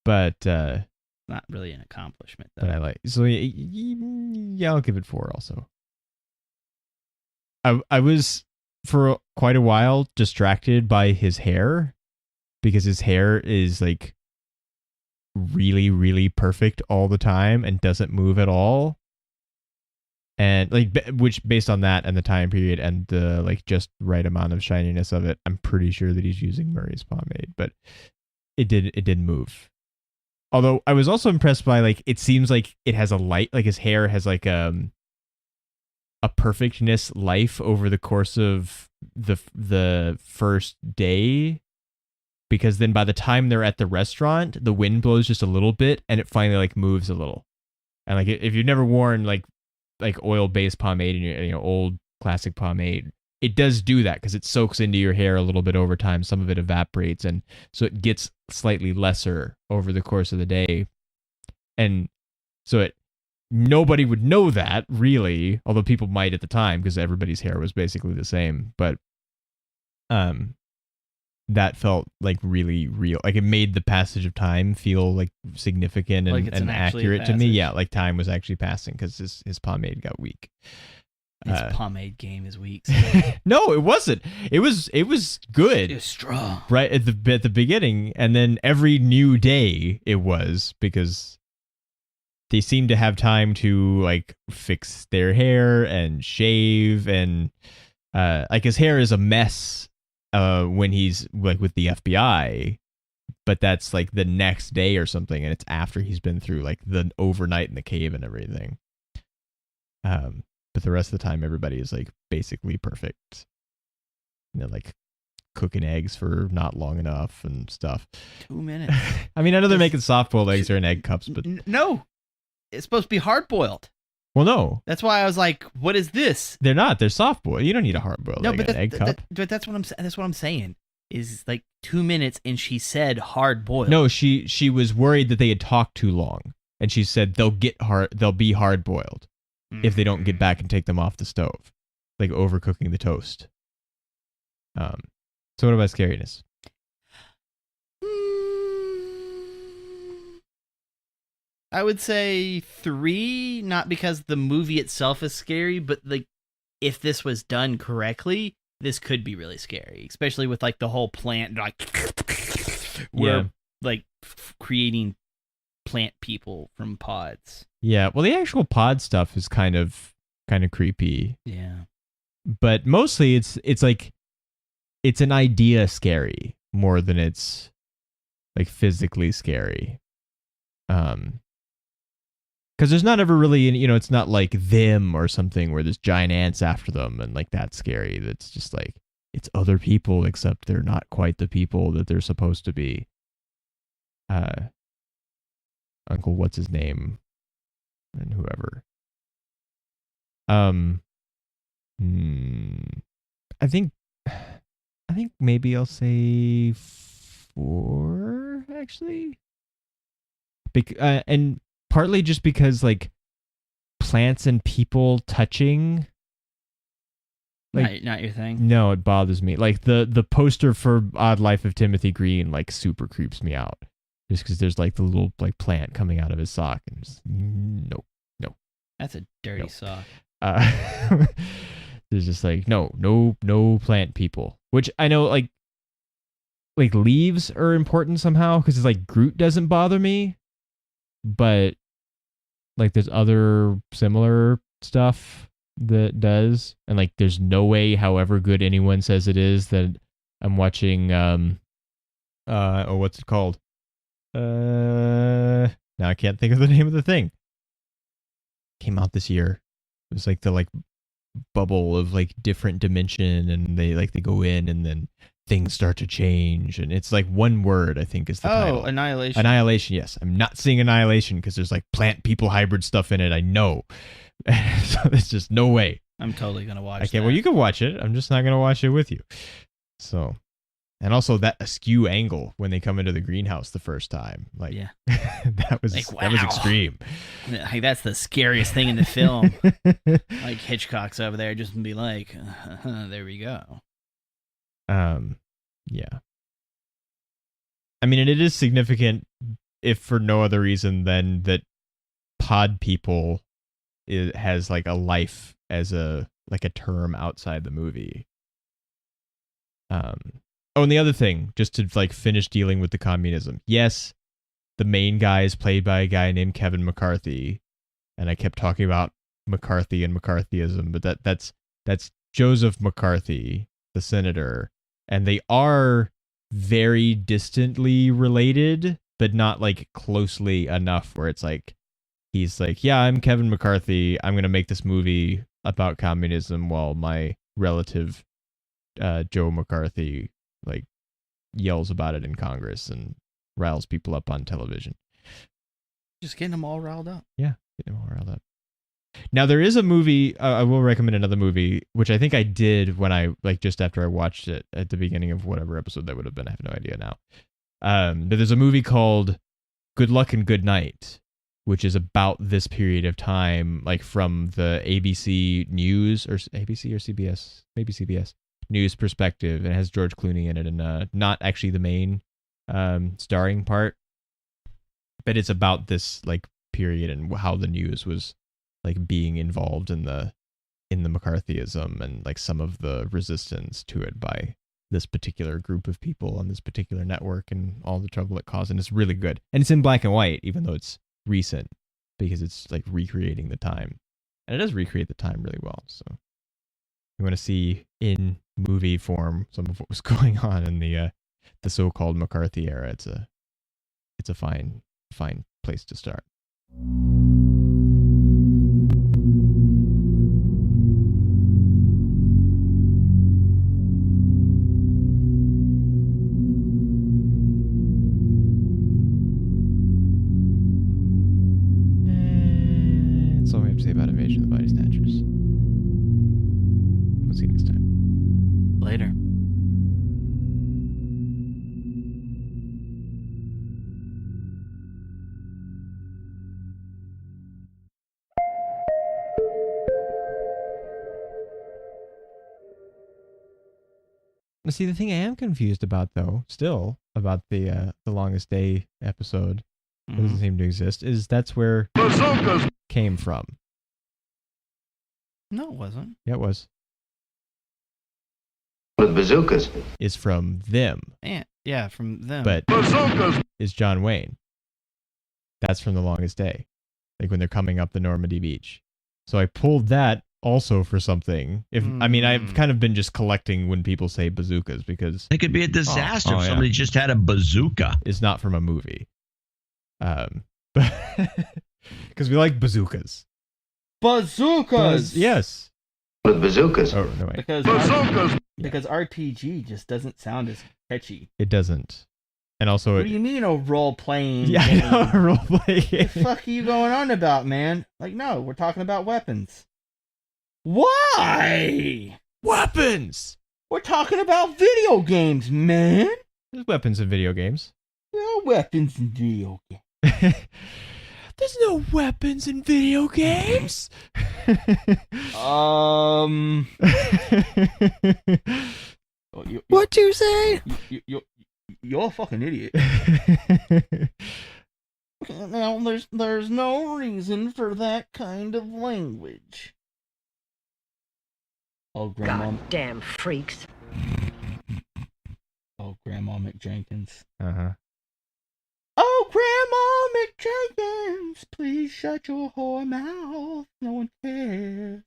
but Not really an accomplishment, though. but I like. So yeah, I'll give it 4 also. I was for quite a while distracted by his hair, because his hair is like really, really perfect all the time and doesn't move at all. And like, which based on that and the time period and the like just right amount of shininess of it, I'm pretty sure that he's using Murray's pomade, but it didn't move. Although I was also impressed by, like, it seems like it has a light, like his hair has like a perfectness life over the course of the first day, because then by the time they're at the restaurant, the wind blows just a little bit and it finally like moves a little. And like, if you've never worn like oil-based pomade in your old classic pomade, it does do that because it soaks into your hair a little bit over time. Some of it evaporates, and so it gets slightly lesser over the course of the day. And so nobody would know that really, although people might at the time because everybody's hair was basically the same. But that felt like really real. Like it made the passage of time feel like significant and accurate to me. Yeah, like time was actually passing because his pomade got weak. His pomade game is weak. No, it wasn't. It was good. It was strong. Right at the beginning, and then every new day it was, because they seemed to have time to like fix their hair and shave, and like his hair is a mess when he's like with the FBI, but that's like the next day or something, and it's after he's been through like the overnight in the cave and everything. But the rest of the time, everybody is like basically perfect. Like cooking eggs for not long enough and stuff. 2 minutes. I mean, I know they're making soft-boiled eggs or in egg cups, but no, it's supposed to be hard-boiled. Well, no, that's why I was like, "What is this?" They're not. They're soft-boiled. You don't need a hard-boiled egg in an egg cup. But that's what I'm saying. Is like 2 minutes, and she said hard-boiled. No, she was worried that they had talked too long, and she said they'll be hard-boiled. If they don't get back and take them off the stove, like overcooking the toast. So what about scariness? I would say 3, not because the movie itself is scary, but like if this was done correctly, this could be really scary, especially with like the whole plant like we're like creating plant people from pods. Yeah, well, the actual pod stuff is kind of creepy, Yeah. but mostly it's like it's an idea scary more than it's like physically scary. Because there's not ever really, it's not like them or something where there's giant ants after them and like that's scary. That's just like it's other people, except they're not quite the people that they're supposed to be. Uncle, what's his name, and whoever. I think maybe I'll say 4 actually. And partly just because like plants and people touching, like Not your thing. no, it bothers me. Like the poster for Odd Life of Timothy Green like super creeps me out, just because there's like the little like plant coming out of his sock, and just, no. That's a dirty sock. There's just like no plant people, which I know like leaves are important somehow, because it's like Groot doesn't bother me, but like there's other similar stuff that does, and like there's no way, however good anyone says it is, that I'm watching what's it called? Now I can't think of the name of the thing. Came out this year. It was like the like bubble of like different dimension, and they go in and then things start to change, and it's like one word I think is the title. Annihilation. Annihilation, yes. I'm not seeing Annihilation because there's like plant people hybrid stuff in it, I know. So there's just no way. I'm totally gonna watch Okay, that. well, you can watch it. I'm just not gonna watch it with you. So, and also that askew angle when they come into the greenhouse the first time, like Yeah. that was Like, that was wow. extreme. Like, that's the scariest thing in the film. Like Hitchcock's over there just be like, there we go. Yeah. I mean, and it is significant, if for no other reason than that pod people has like a life as a term outside the movie. Oh, and the other thing, just to like finish dealing with the communism. Yes, the main guy is played by a guy named Kevin McCarthy, and I kept talking about McCarthy and McCarthyism, but that's Joseph McCarthy, the senator, and they are very distantly related, but not like closely enough where it's like he's like, yeah, I'm Kevin McCarthy, I'm gonna make this movie about communism while my relative Joe McCarthy like yells about it in Congress and riles people up on television. Just getting them all riled up. Yeah, getting them all riled up. Now there is a movie, I will recommend another movie, which I think I did when I like just after I watched it at the beginning of whatever episode that would have been. I have no idea now. But there's a movie called Good Luck and Good Night, which is about this period of time, like from the ABC News or ABC or CBS, maybe CBS News perspective, and it has George Clooney in it, and not actually the main starring part, but it's about this like period and how the news was like being involved in the McCarthyism and like some of the resistance to it by this particular group of people on this particular network and all the trouble it caused. And it's really good, and it's in black and white, even though it's recent, because it's like recreating the time, and it does recreate the time really well. So you want to see in movie form some of what was going on in the so-called McCarthy era. It's a fine place to start. That's all we have to say about Invasion of the Body Snatchers. We'll see you next time. Later. Now, see, the thing I am confused about, though, still about the Longest Day episode that doesn't seem to exist, is that's where Bazookas! came from. No, it wasn't. Yeah, it was. With bazookas. Is from them, Yeah, from them. but Bazookas! is John Wayne. That's from The Longest Day, like when they're coming up the Normandy beach. So I pulled that also for something. I've kind of been just collecting when people say bazookas because It could be a disaster if yeah. somebody just had a bazooka. it's not from a movie. But because we like bazookas. Bazookas. Yes. With bazookas. Oh no, wait. Because RPG just doesn't sound as catchy. It doesn't. And also, What do you mean a role playing? yeah, I know, a role play What the game. fuck are you going on about, man? Like, no, we're talking about weapons. Why? Weapons. We're talking about video games, man. There's weapons in video games. There are weapons in video games. There's no weapons in video games. What'd you say? You're a fucking idiot. Now, there's no reason for that kind of language. Oh, Grandma. Goddamn freaks. Oh, Grandma McJenkins. Uh-huh. Oh, Grandma McJenkins, please shut your whore mouth. No one cares.